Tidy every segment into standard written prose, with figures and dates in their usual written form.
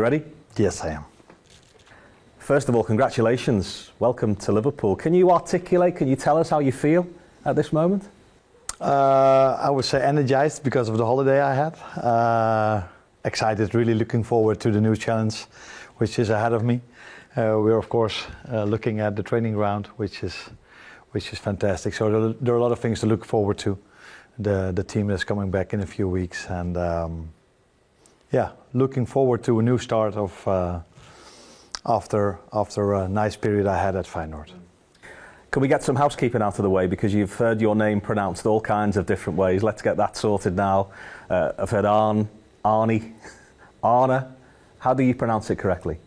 you ready? Yes, I am. First of all, congratulations. Welcome to Liverpool. Can you tell us how you feel at this moment? I would say energized because of the holiday I had. Excited, really looking forward to the new challenge which is ahead of me. We're of course looking at the training ground, which is fantastic. So there are a lot of things to look forward to. The team is coming back in a few weeks, and looking forward to a new start of after a nice period I had at Feyenoord. Can we get some housekeeping out of the way, because you've heard your name pronounced all kinds of different ways. Let's get that sorted now. I've heard Arne. How do you pronounce it correctly?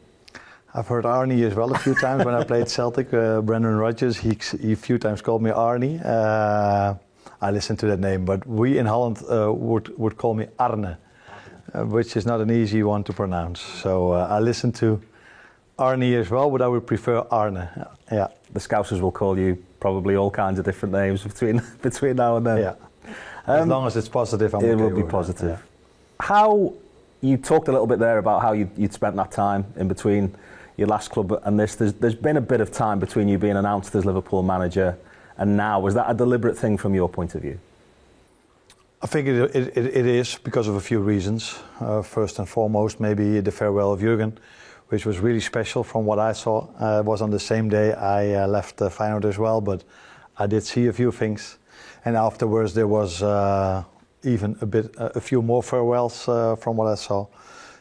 I've heard Arne as well a few times when I played Celtic. Brendan Rodgers, he a few times called me Arne. I listened to that name, but we in Holland would call me Arne, which is not an easy one to pronounce. So I listened to Arne as well, but I would prefer Arne. Yeah. The Scousers will call you probably all kinds of different names between now and then. Yeah. As long as it's positive, I'm okay. It will be positive. Yeah. How, you talked a little bit there about how you'd spent that time in between your last club and this. There's been a bit of time between you being announced as Liverpool manager and now. Was that a deliberate thing from your point of view? I think it is, because of a few reasons. First and foremost, maybe the farewell of Jurgen, which was really special from what I saw. It was on the same day I left Feyenoord as well, but I did see a few things. And afterwards there was even a few more farewells from what I saw.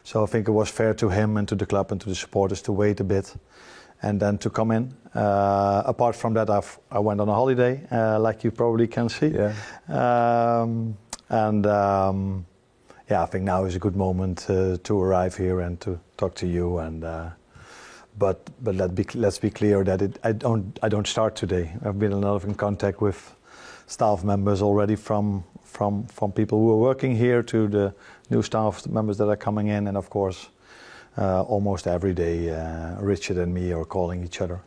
So I think it was fair to him and to the club and to the supporters to wait a bit and then to come in. Apart from that, I went on a holiday, like you probably can see. Yeah. I think now is a good moment to arrive here and to talk to you. And but let's be clear that I don't start today. I've been a lot in contact with staff members already, from people who are working here to the new staff members that are coming in, and of course almost every day Richard and me are calling each other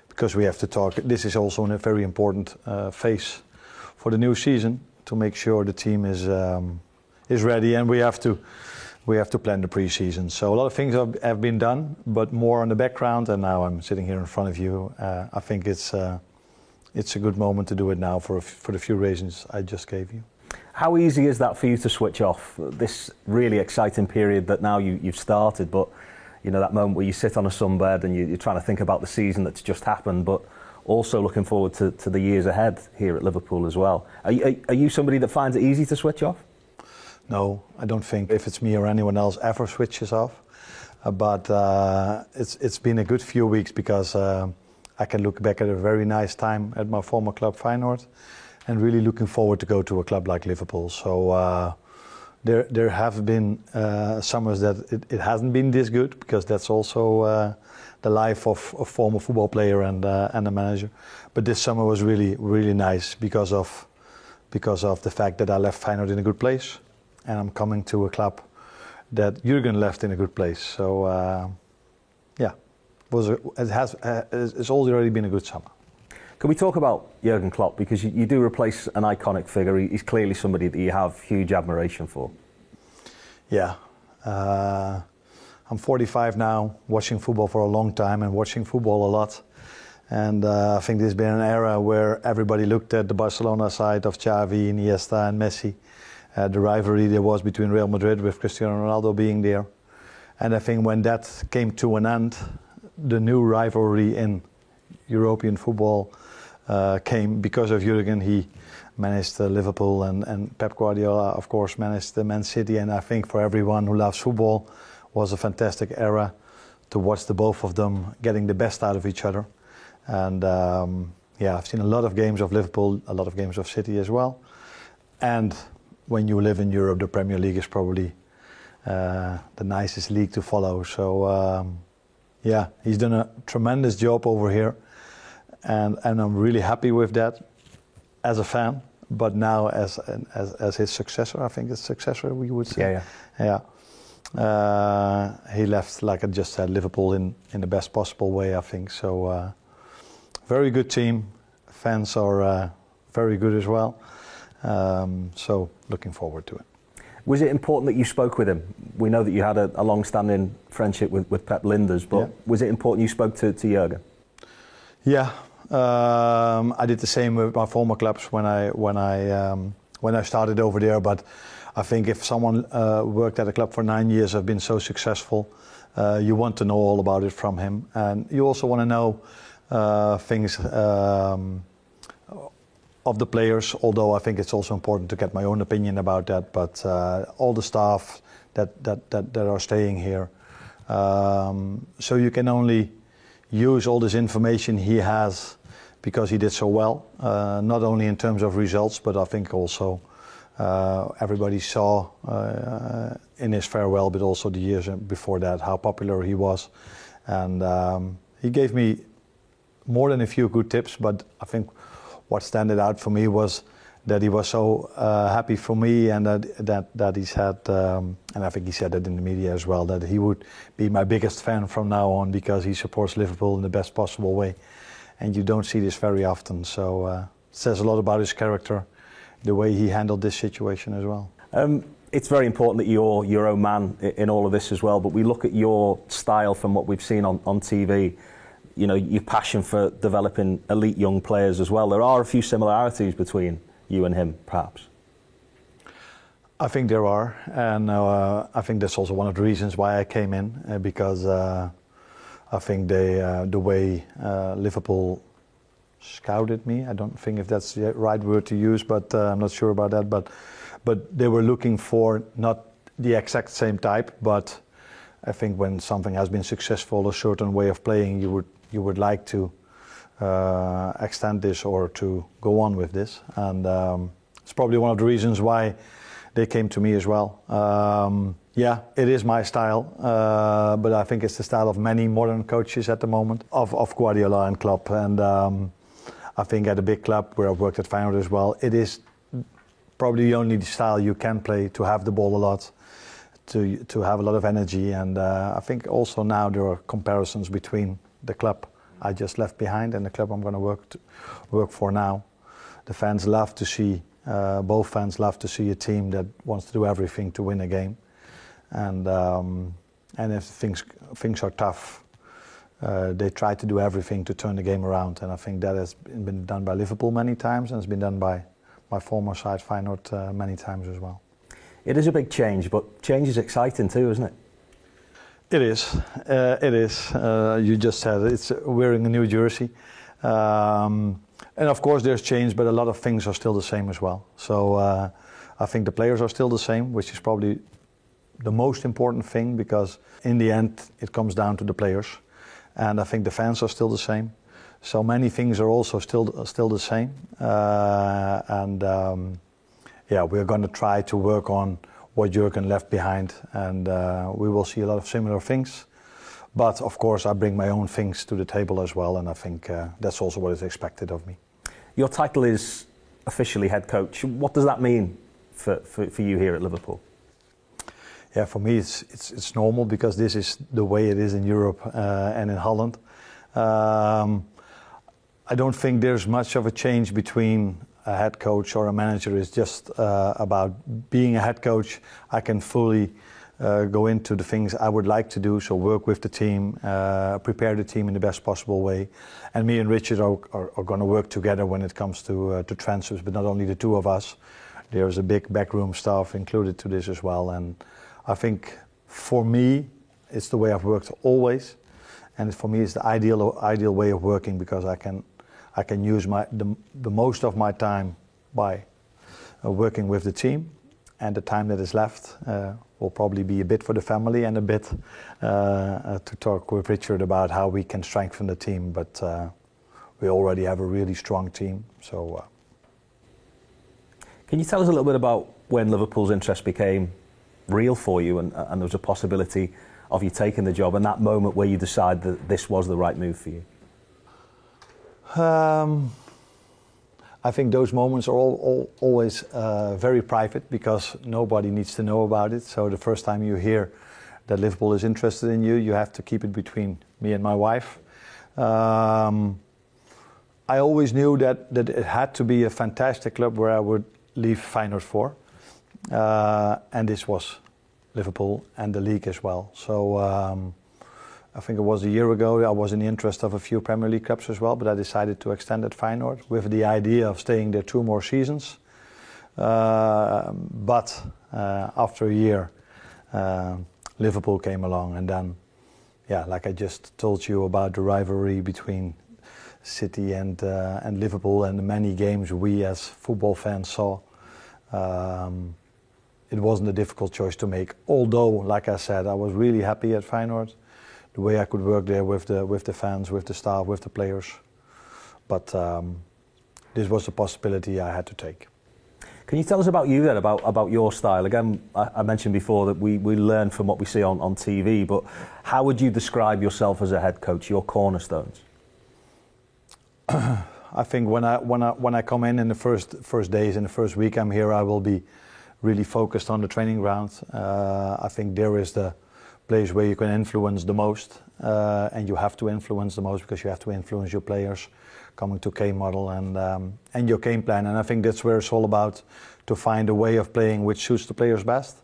because we have to talk. This is also a very important phase for the new season, to make sure the team is ready, and we have to plan the pre-season. So a lot of things have been done, but more on the background. And now I'm sitting here in front of you. I think it's a good moment to do it now for the few reasons I just gave you. How easy is that for you to switch off this really exciting period that now you've started? But you know, that moment where you sit on a sunbed and you're trying to think about the season that's just happened, but also looking forward to the years ahead here at Liverpool as well. Are you somebody that finds it easy to switch off? No, I don't think if it's me or anyone else ever switches off. But it's been a good few weeks, because I can look back at a very nice time at my former club Feyenoord, and really looking forward to go to a club like Liverpool. So there have been summers that it hasn't been this good, because that's also the life of a former football player and a manager. But this summer was really, really nice because of the fact that I left Feyenoord in a good place, and I'm coming to a club that Jurgen left in a good place. So it's already been a good summer. Can we talk about Jurgen Klopp, because you do replace an iconic figure. He's clearly somebody that you have huge admiration for. Yeah. I'm 45 now, watching football for a long time and watching football a lot. And I think there's been an era where everybody looked at the Barcelona side of Xavi, Iniesta and Messi. The rivalry there was between Real Madrid, with Cristiano Ronaldo being there. And I think when that came to an end, the new rivalry in European football came because of Jurgen. He managed Liverpool, and Pep Guardiola, of course, managed Man City. And I think for everyone who loves football, was a fantastic era to watch the both of them getting the best out of each other. And I've seen a lot of games of Liverpool, a lot of games of City as well. And when you live in Europe, the Premier League is probably the nicest league to follow. So he's done a tremendous job over here, and I'm really happy with that as a fan. But now as his successor, I think his successor, we would say. Yeah. He left, like I just said, Liverpool in the best possible way, I think. So very good team. Fans are very good as well. So looking forward to it. Was it important that you spoke with him? We know that you had a long-standing friendship with Pep Linders, but was it important you spoke to Jurgen? Yeah, I did the same with my former clubs when I started over there. But I think if someone worked at a club for 9 years, have been so successful, you want to know all about it from him, and you also want to know things of the players. Although I think it's also important to get my own opinion about that. But all the staff that are staying here, so you can only use all this information he has because he did so well, not only in terms of results, but I think also everybody saw in his farewell, but also the years before that, how popular he was. And he gave me more than a few good tips, but I think what stood out for me was that he was so happy for me, and that he said, and I think he said that in the media as well, that he would be my biggest fan from now on because he supports Liverpool in the best possible way. And you don't see this very often, so it says a lot about his character, the way he handled this situation as well. It's very important that you're your own man in all of this as well, but we look at your style from what we've seen on TV, you know, your passion for developing elite young players as well. There are a few similarities between you and him, perhaps. I think there are, and I think that's also one of the reasons why I came in, because I think the way Liverpool scouted me, I don't think if that's the right word to use, but I'm not sure about that, but they were looking for not the exact same type, but I think when something has been successful, a certain way of playing, you would like to extend this or to go on with this, and it's probably one of the reasons why they came to me as well. Yeah, it is my style, but I think it's the style of many modern coaches at the moment, of Guardiola and Klopp, and I think at a big club where I've worked at Feyenoord as well, it is probably the only style you can play, to have the ball a lot, to have a lot of energy, and I think also now there are comparisons between the club I just left behind and the club I'm going to work for now. The fans love to see, both fans love to see a team that wants to do everything to win a game, and if things are tough, they try to do everything to turn the game around, and I think that has been done by Liverpool many times, and it's been done by my former side Feyenoord many times as well. It is a big change, but change is exciting too, isn't it? It is. It is. You just said it. It's wearing a new jersey, and of course there's change, but a lot of things are still the same as well. So I think the players are still the same, which is probably the most important thing, because in the end it comes down to the players, and I think the fans are still the same. So many things are also still the same, and yeah, we're going to try to work on what Jurgen left behind, and we will see a lot of similar things. But of course I bring my own things to the table as well, and I think that's also what is expected of me. Your title is officially head coach. What does that mean for you here at Liverpool? Yeah, for me it's normal, because this is the way it is in Europe and in Holland. I don't think there's much of a change between a head coach or a manager. It's just about being a head coach. I can fully go into the things I would like to do, so work with the team, prepare the team in the best possible way. And me and Richard are going to work together when it comes to transfers, but not only the two of us. There's a big backroom staff included to this as well. And I think for me, it's the way I've worked always. And for me, it's the ideal way of working, because I can use the most of my time by working with the team, and the time that is left will probably be a bit for the family and a bit to talk with Richard about how we can strengthen the team. But we already have a really strong team. So, can you tell us a little bit about when Liverpool's interest became real for you, and there was a possibility of you taking the job, and that moment where you decided that this was the right move for you? I think those moments are always very private, because nobody needs to know about it. So the first time you hear that Liverpool is interested in you, you have to keep it between me and my wife. I always knew that it had to be a fantastic club where I would leave Feyenoord for. and this was Liverpool and the league as well. So I think it was a year ago, I was in the interest of a few Premier League clubs as well, but I decided to extend at Feyenoord with the idea of staying there 2 more seasons. But after a year, Liverpool came along, and then, yeah, like I just told you about the rivalry between City and Liverpool and the many games we as football fans saw. It wasn't a difficult choice to make, although, like I said, I was really happy at Feyenoord, the way I could work there with the fans, with the staff, with the players. But this was a possibility I had to take. Can you tell us about you then, about your style? Again, I mentioned before that we learn from what we see on TV, but how would you describe yourself as a head coach, your cornerstones? I think when I come in the first days, in the first week I'm here, I will be really focused on the training ground. I think there is the place where you can influence the most, and you have to influence the most because you have to influence your players coming to game model and your game plan. And I think that's where it's all about, to find a way of playing which suits the players best,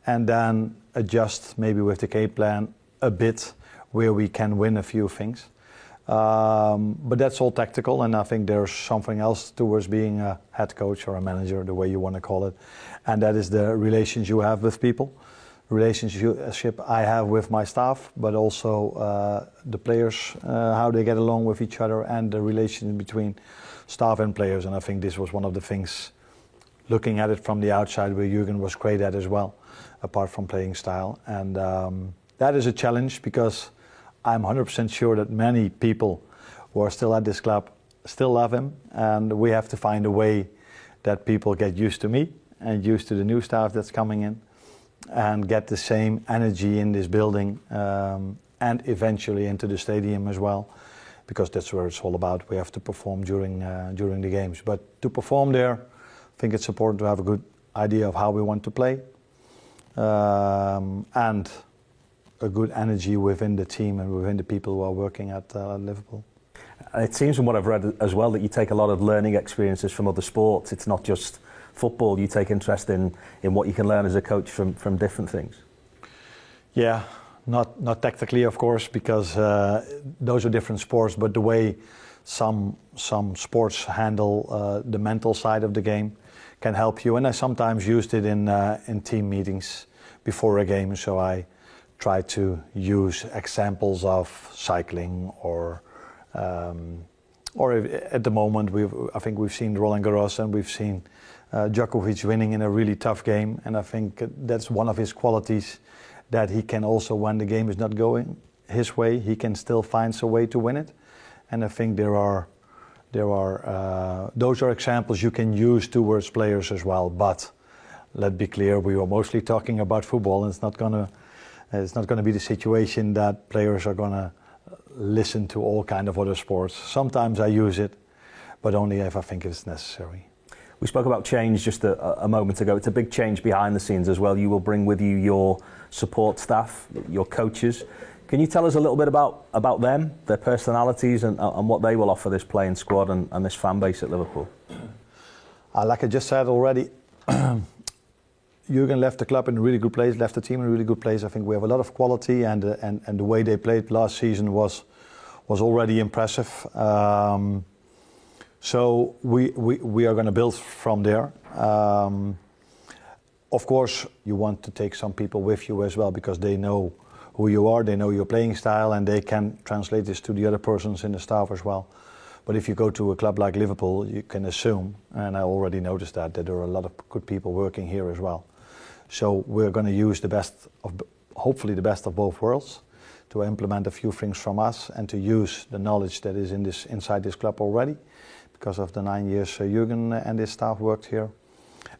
and then adjust maybe with the game plan a bit where we can win a few things. But that's all tactical, and I think there's something else towards being a head coach or a manager, the way you want to call it, and that is the relations you have with people, relationship I have with my staff, but also the players, how they get along with each other, and the relation between staff and players. And I think this was one of the things, looking at it from the outside, where Jürgen was great at as well, apart from playing style. And that is a challenge, because I'm 100% sure that many people who are still at this club still love him, and we have to find a way that people get used to me and used to the new staff that's coming in, and get the same energy in this building, and eventually into the stadium as well, because that's where it's all about. We have to perform during the games, but to perform there, I think it's important to have a good idea of how we want to play, and a good energy within the team and within the people who are working at Liverpool. It seems from what I've read as well that you take a lot of learning experiences from other sports. It's not just football, you take interest in what you can learn as a coach from different things. Yeah, not tactically, of course, because those are different sports, but the way some sports handle the mental side of the game can help you. And I sometimes used it in team meetings before a game, so I try to use examples of cycling or at the moment I think we've seen Roland Garros, and we've seen Djokovic winning in a really tough game, and I think that's one of his qualities, that he can also, when the game is not going his way, he can still find a way to win it. And I think there are those are examples you can use towards players as well. But let's be clear, we were mostly talking about football, and it's not gonna be the situation that players are gonna listen to all kind of other sports. Sometimes I use it, but only if I think it's necessary. We spoke about change just a moment ago. It's a big change behind the scenes as well. You will bring with you your support staff, your coaches. Can you tell us a little bit about them, their personalities, and what they will offer this playing squad and this fan base at Liverpool? Like I just said already, Jürgen left the club in a really good place, left the team in a really good place. I think we have a lot of quality, and the way they played last season was already impressive. So we are going to build from there. Of course, you want to take some people with you as well, because they know who you are, they know your playing style, and they can translate this to the other persons in the staff as well. But if you go to a club like Liverpool, you can assume, and I already noticed that there are a lot of good people working here as well. So we're going to use hopefully the best of both worlds, to implement a few things from us, and to use the knowledge that is inside this club already, because of the 9 years Jürgen and his staff worked here.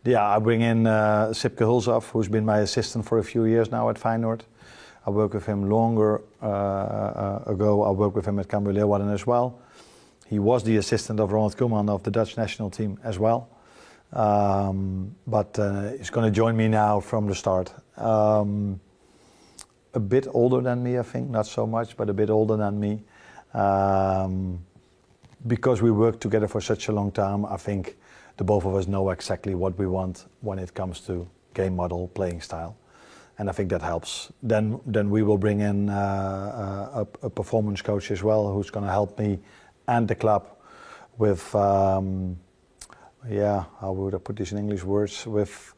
Yeah, I bring in Sipke Hulshoff, who's been my assistant for a few years now at Feyenoord. I worked with him longer ago. I worked with him at Cambuur Leeuwarden as well. He was the assistant of Ronald Koeman of the Dutch national team as well. But he's going to join me now from the start. A bit older than me, I think, not so much, but a bit older than me. Because we worked together for such a long time, I think the both of us know exactly what we want when it comes to game model, playing style, and I think that helps. Then we will bring in a performance coach as well, who's going to help me and the club with, how would I put this in English words, with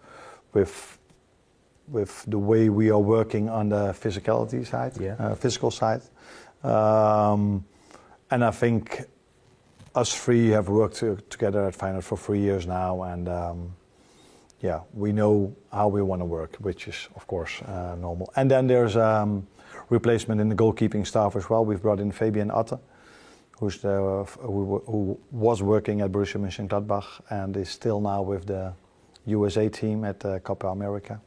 the way we are working on the physicality side, physical side. And I think us three have worked together at Feyenoord for 3 years now, and we know how we want to work, which is of course normal. And then there's replacement in the goalkeeping staff as well. We've brought in Fabian Atte, who was working at Borussia Mönchengladbach and is still now with the USA team at Copa America.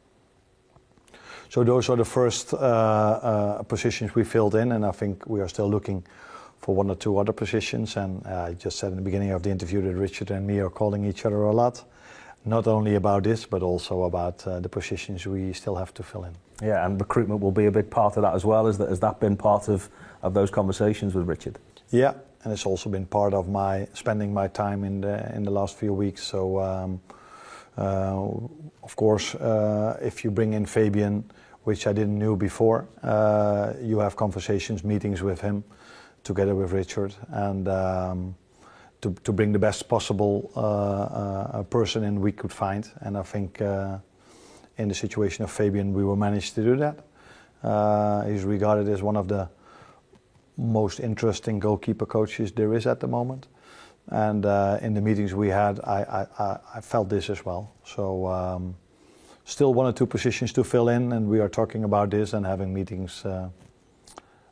So those are the first positions we filled in, and I think we are still looking for 1 or 2 other positions. And I just said in the beginning of the interview that Richard and me are calling each other a lot, not only about this, but also about the positions we still have to fill in. Yeah, and recruitment will be a big part of that as well. Has that been part of those conversations with Richard? Yeah, and it's also been part of spending my time in the last few weeks. So, of course, if you bring in Fabian, which I didn't know before, you have conversations, meetings with him, together with Richard, and to bring the best possible person in we could find. And I think in the situation of Fabian, we will manage to do that. He's regarded as one of the most interesting goalkeeper coaches there is at the moment. And in the meetings we had, I felt this as well. So still 1 or 2 positions to fill in, and we are talking about this and having meetings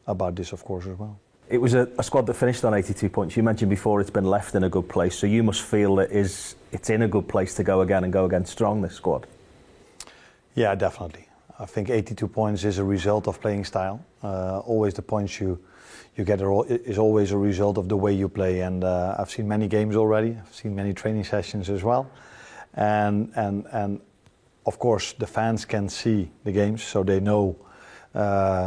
about this, of course, as well. It was a squad that finished on 82 points. You mentioned before it's been left in a good place, so you must feel that it's in a good place to go again strong, this squad. Yeah, definitely. I think 82 points is a result of playing style. Always the points you get is always a result of the way you play. And I've seen many games already. I've seen many training sessions as well. And of course, the fans can see the games, so they know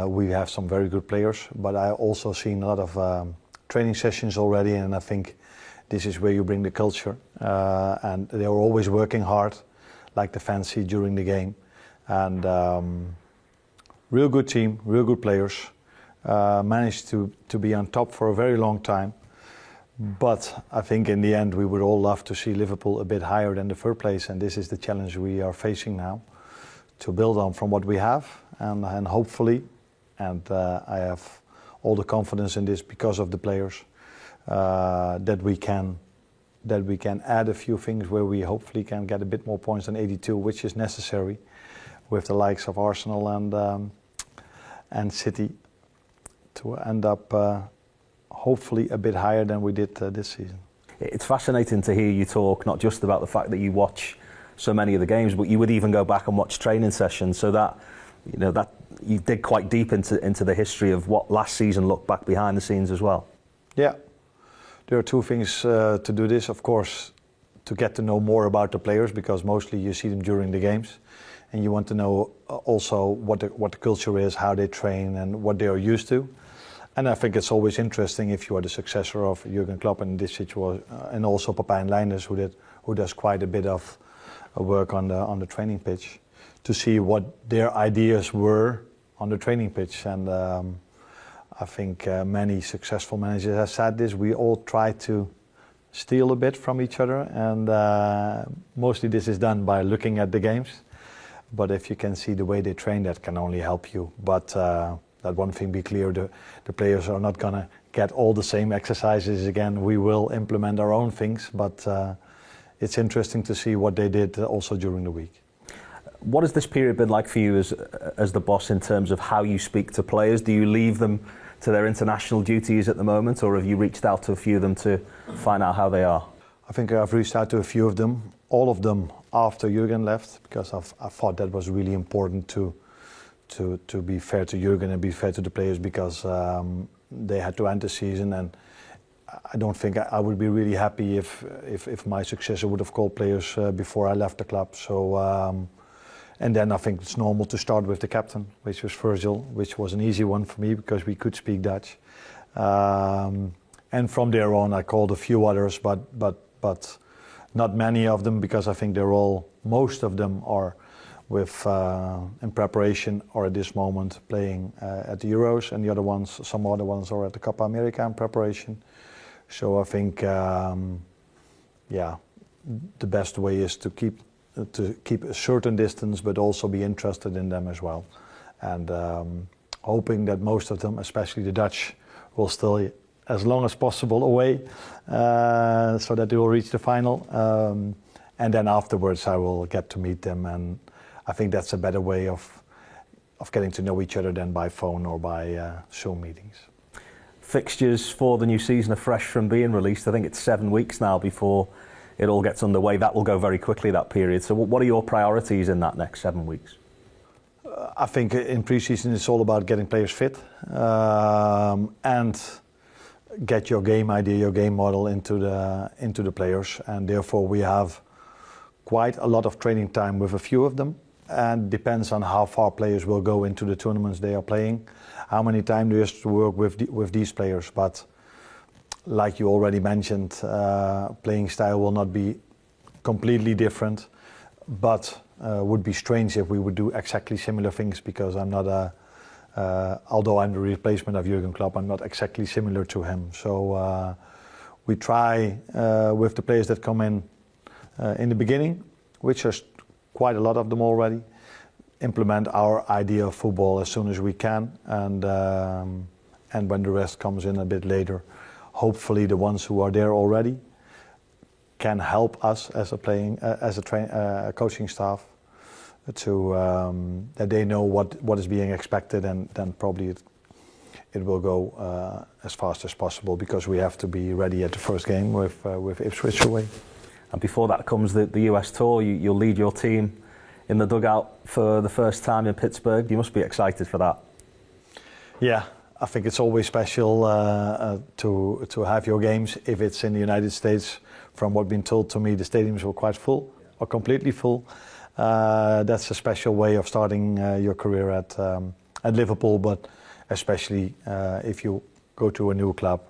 we have some very good players. But I also seen a lot of training sessions already, and I think this is where you bring the culture. And they are always working hard, like the fans see during the game. And real good team, real good players. Managed to be on top for a very long time. But I think in the end we would all love to see Liverpool a bit higher than the 3rd place, and this is the challenge we are facing now, to build on from what we have, and hopefully, and I have all the confidence in this because of the players, that we can add a few things where we hopefully can get a bit more points than 82, which is necessary with the likes of Arsenal and City, to end up hopefully a bit higher than we did this season. It's fascinating to hear you talk, not just about the fact that you watch so many of the games, but you would even go back and watch training sessions, so that you dig quite deep into the history of what last season looked back behind the scenes as well. Yeah, there are 2 things to do this. Of course, to get to know more about the players, because mostly you see them during the games, and you want to know also what the culture is, how they train, and what they are used to. And I think it's always interesting if you are the successor of Jurgen Klopp in this situation, and also Pepijn Leijnders, who does quite a bit of work on the training pitch, to see what their ideas were on the training pitch. And I think many successful managers have said this. We all try to steal a bit from each other, and mostly this is done by looking at the games. But if you can see the way they train, that can only help you. But that one thing be clear, the players are not going to get all the same exercises again. We will implement our own things, but it's interesting to see what they did also during the week. What has this period been like for you as the boss in terms of how you speak to players? Do you leave them to their international duties at the moment, or have you reached out to a few of them to find out how they are? I think I've reached out to a few of them, all of them after Jurgen left, because I thought that was really important to be fair to Jurgen and be fair to the players, because they had to end the season, and I don't think I would be really happy if my successor would have called players before I left the club. So, and then I think it's normal to start with the captain, which was Virgil, which was an easy one for me because we could speak Dutch. And from there on, I called a few others, but not many of them, because I think most of them are with in preparation or at this moment playing at the Euros, and the other ones, some other ones are at the Copa America in preparation. So I think, the best way is to keep a certain distance, but also be interested in them as well, and hoping that most of them, especially the Dutch, will still as long as possible away, so that they will reach the final, and then afterwards I will get to meet them, and I think that's a better way of getting to know each other than by phone or by Zoom meetings. Fixtures for the new season are fresh from being released. I think it's 7 weeks now before it all gets underway. That will go very quickly, that period. So what are your priorities in that next 7 weeks? I think in pre-season it's all about getting players fit, and get your game idea, your game model into the players, and therefore we have quite a lot of training time with a few of them, and depends on how far players will go into the tournaments they are playing, how many time there is to work with these players. But like you already mentioned, playing style will not be completely different, but would be strange if we would do exactly similar things, because I'm not although I'm the replacement of Jurgen Klopp, I'm not exactly similar to him. So we try with the players that come in the beginning, which are quite a lot of them already, implement our idea of football as soon as we can, and when the rest comes in a bit later, hopefully the ones who are there already can help us as a coaching staff to that they know what is being expected, and then probably it will go as fast as possible, because we have to be ready at the first game with Ipswich away. And before that comes the US tour. You'll lead your team in the dugout for the first time in Pittsburgh. You must be excited for that. Yeah, I think it's always special to have your games. If it's in the United States, from what been told to me, the stadiums were quite full or completely full. That's a special way of starting your career at Liverpool, but especially if you go to a new club,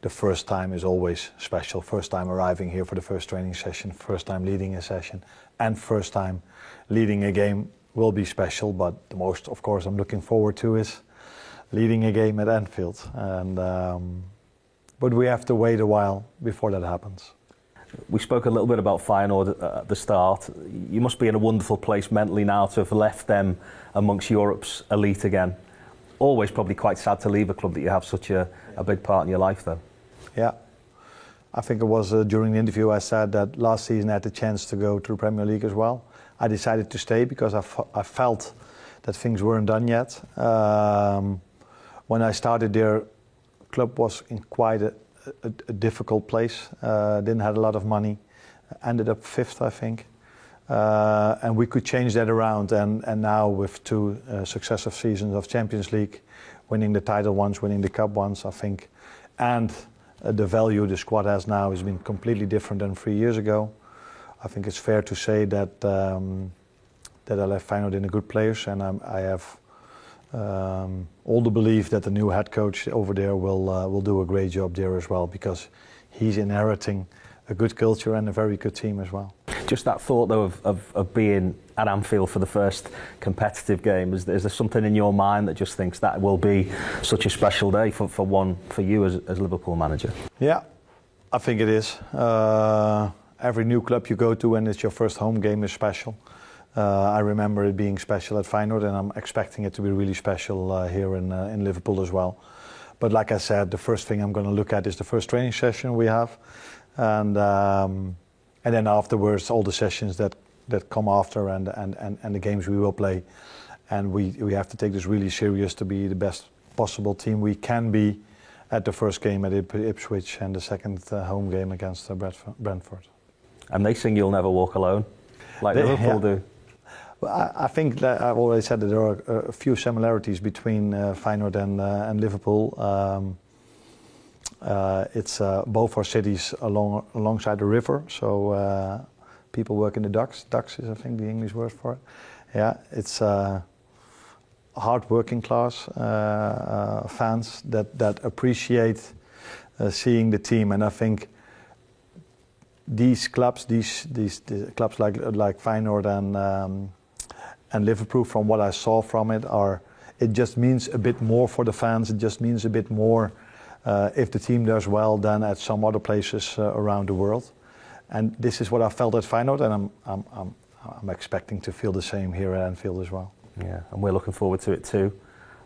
the first time is always special. First time arriving here for the first training session, first time leading a session, and first time leading a game will be special. But the most, of course, I'm looking forward to is leading a game at Anfield. And but we have to wait a while before that happens. We spoke a little bit about Feyenoord at the start. You must be in a wonderful place mentally now to have left them amongst Europe's elite again. Always probably quite sad to leave a club that you have such a big part in your life, though. Yeah, I think it was during the interview I said that last season I had the chance to go to the Premier League as well. I decided to stay because I felt that things weren't done yet. When I started there, club was in quite a difficult place. Didn't have a lot of money. Ended up 5th, I think. And we could change that around. And now with 2 successive seasons of Champions League, winning the title once, winning the cup once, I think, and the value the squad has now has been completely different than 3 years ago. I think it's fair to say that that I left Feyenoord in a good place, and I have all the belief that the new head coach over there will do a great job there as well, because he's inheriting a good culture and a very good team as well. Just that thought, though, of being at Anfield for the first competitive game, is there something in your mind that just thinks that will be such a special day for you as Liverpool manager? Yeah, I think it is. Every new club you go to and it's your first home game is special. I remember it being special at Feyenoord, and I'm expecting it to be really special here in Liverpool as well. But like I said, the first thing I'm going to look at is the first training session we have, and then afterwards all the sessions that come after, and the games we will play. And we have to take this really serious to be the best possible team we can be at the first game at Ipswich and the second home game against Brentford. And they sing "You'll Never Walk Alone," like Liverpool do. Well, I think that I've always said that there are a few similarities between Feyenoord and Liverpool. It's both our cities alongside the river, so people work in the docks. Docks is, I think, the English word for it. Yeah, it's hard working class fans that appreciate seeing the team, and I think these clubs, these clubs like Feyenoord and Liverpool, from what I saw from it, it just means a bit more for the fans. It just means a bit more if the team does well than at some other places around the world. And this is what I felt at Feyenoord, and I'm expecting to feel the same here at Anfield as well. Yeah, and we're looking forward to it too.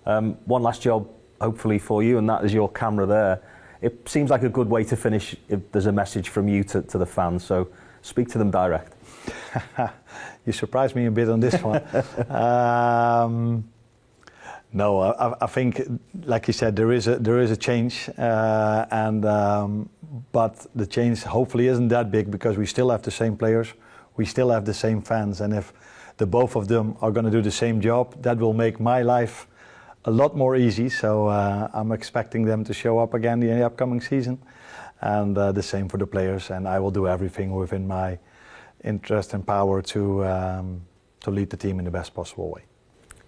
One last job, hopefully for you, and that is your camera there. It seems like a good way to finish if there's a message from you to the fans, so speak to them direct. You surprised me a bit on this one. No, I think, like you said, there is a change, but the change hopefully isn't that big, because we still have the same players, we still have the same fans, and if the both of them are going to do the same job, that will make my life a lot more easy. So I'm expecting them to show up again in the upcoming season, and the same for the players. And I will do everything within my interest and power to lead the team in the best possible way.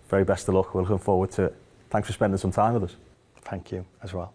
Very best of luck. We're looking forward to it. Thanks for spending some time with us. Thank you as well.